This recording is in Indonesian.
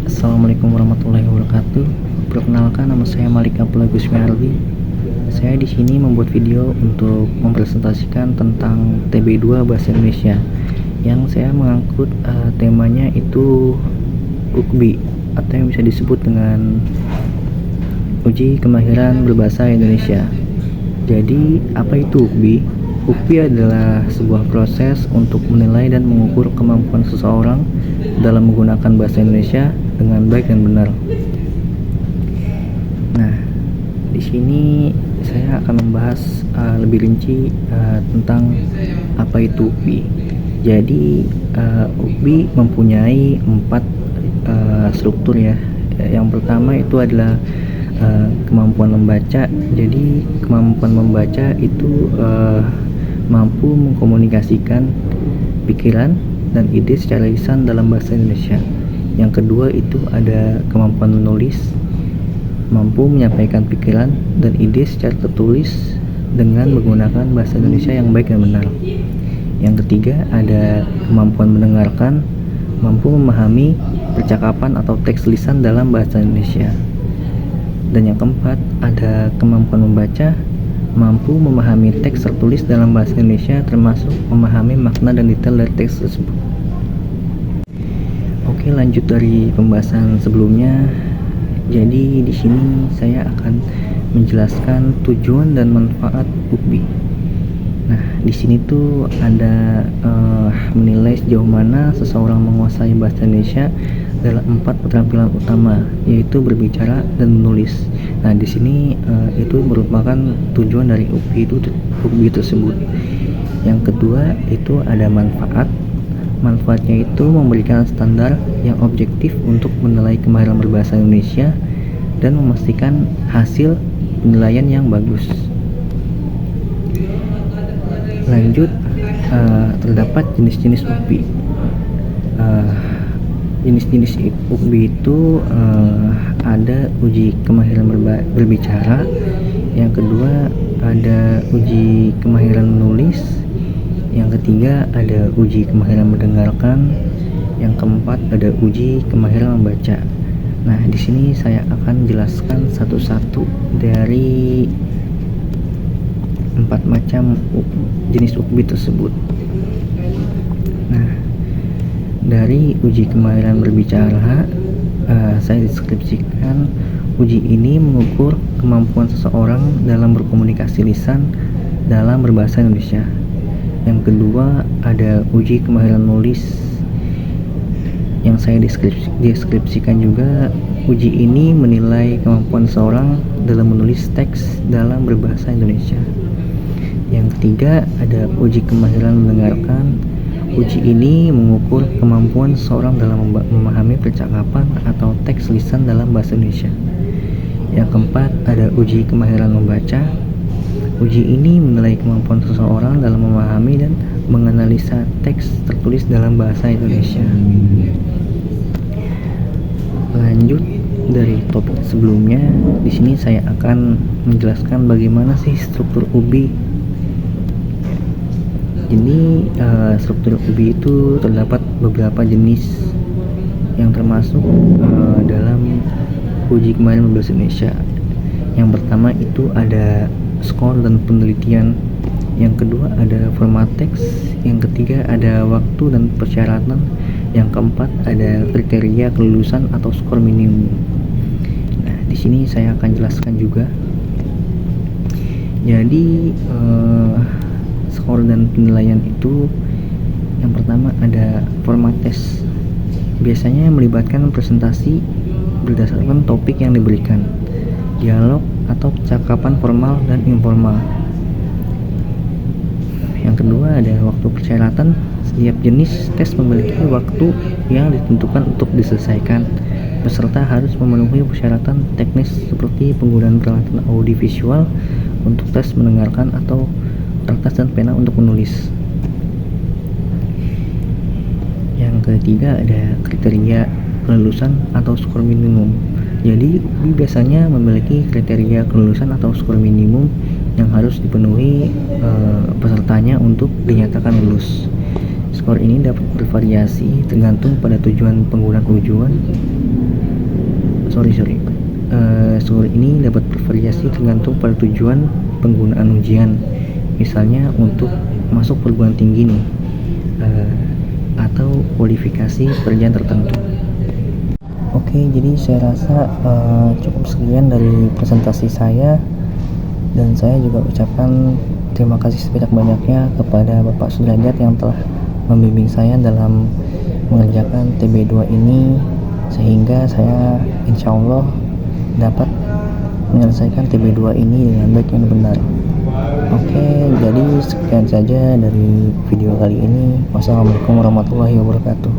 Assalamualaikum warahmatullahi wabarakatuh. Perkenalkan, nama saya Malik Abdullah Gusmiardi. Saya di sini membuat video untuk mempresentasikan tentang TB2 Bahasa Indonesia. Yang saya mengangkut temanya itu UKBI, atau yang bisa disebut dengan Uji Kemahiran Berbahasa Indonesia. Jadi, apa itu UKBI? UKBI adalah sebuah proses untuk menilai dan mengukur kemampuan seseorang dalam menggunakan bahasa Indonesia dengan baik dan benar. Nah, di sini saya akan membahas lebih rinci tentang apa itu UKBI. Jadi, UKBI mempunyai 4 struktur ya. Yang pertama itu adalah kemampuan membaca. Jadi, kemampuan membaca itu mampu mengkomunikasikan pikiran dan ide secara lisan dalam bahasa Indonesia. Yang kedua itu ada kemampuan menulis, mampu menyampaikan pikiran dan ide secara tertulis dengan menggunakan bahasa Indonesia yang baik dan benar. Yang ketiga ada kemampuan mendengarkan, mampu memahami percakapan atau teks lisan dalam bahasa Indonesia. Dan yang keempat ada kemampuan membaca, mampu memahami teks tertulis dalam bahasa Indonesia termasuk memahami makna dan detail dari teks tersebut. Oke, lanjut dari pembahasan sebelumnya. Jadi di sini saya akan menjelaskan tujuan dan manfaat UKBI. Nah, di sini tuh ada menilai sejauh mana seseorang menguasai bahasa Indonesia dalam 4 keterampilan utama, yaitu berbicara dan menulis. Nah, di sini itu merupakan tujuan dari UKBI tersebut. Yang kedua itu ada manfaat. Manfaatnya itu memberikan standar yang objektif untuk menilai kemahiran berbahasa Indonesia dan memastikan hasil penilaian yang bagus. Lanjut, terdapat jenis-jenis UKBI. Jenis-jenis UKBI itu ada uji kemahiran berbicara, yang kedua ada uji kemahiran menulis, yang ketiga ada uji kemahiran mendengarkan, yang keempat ada uji kemahiran membaca. Nah, di sini saya akan jelaskan satu-satu dari 4 macam jenis UKBI tersebut. Nah, dari uji kemahiran berbicara, saya deskripsikan uji ini mengukur kemampuan seseorang dalam berkomunikasi lisan dalam berbahasa Indonesia. Yang kedua ada uji kemahiran menulis, yang saya deskripsikan juga. Uji ini menilai kemampuan seseorang dalam menulis teks dalam berbahasa Indonesia. Yang ketiga ada uji kemahiran mendengarkan. Uji ini mengukur kemampuan seseorang dalam memahami percakapan atau teks lisan dalam bahasa Indonesia. Yang keempat ada uji kemahiran membaca. Uji ini menilai kemampuan seseorang dalam memahami dan menganalisa teks tertulis dalam bahasa Indonesia. Lanjut dari topik sebelumnya, di sini saya akan menjelaskan bagaimana sih struktur UKBI. Jadi struktur UKBI itu terdapat beberapa jenis yang termasuk dalam uji kemahiran berbahasa Indonesia. Yang pertama itu ada skor dan penelitian, yang kedua ada format teks, yang ketiga ada waktu dan persyaratan, yang keempat ada kriteria kelulusan atau skor minimum. Nah, di sini saya akan jelaskan juga. Jadi skor dan penilaian itu yang pertama ada format tes. Biasanya melibatkan presentasi berdasarkan topik yang diberikan, dialog atau percakapan formal dan informal. Yang kedua ada waktu persyaratan. Setiap jenis tes memiliki waktu yang ditentukan untuk diselesaikan. Peserta harus memenuhi persyaratan teknis seperti penggunaan peralatan audiovisual untuk tes mendengarkan atau kertas dan pena untuk menulis. Yang ketiga ada kriteria kelulusan atau skor minimum. Jadi biasanya memiliki kriteria kelulusan atau skor minimum yang harus dipenuhi pesertanya untuk dinyatakan lulus. Skor ini dapat bervariasi tergantung pada tujuan penggunaan ujian. Skor ini dapat bervariasi tergantung pada tujuan penggunaan ujian. Misalnya untuk masuk perguruan tinggi nih, atau kualifikasi pekerjaan tertentu. Oke, jadi saya rasa cukup sekian dari presentasi saya, dan saya juga ucapkan terima kasih sebanyak-banyaknya kepada Bapak Sudrajat yang telah membimbing saya dalam mengerjakan TB2 ini, sehingga saya insya Allah dapat menyelesaikan TB2 ini dengan baik dan benar. Oke, jadi sekian saja dari video kali ini. Wassalamualaikum warahmatullahi wabarakatuh.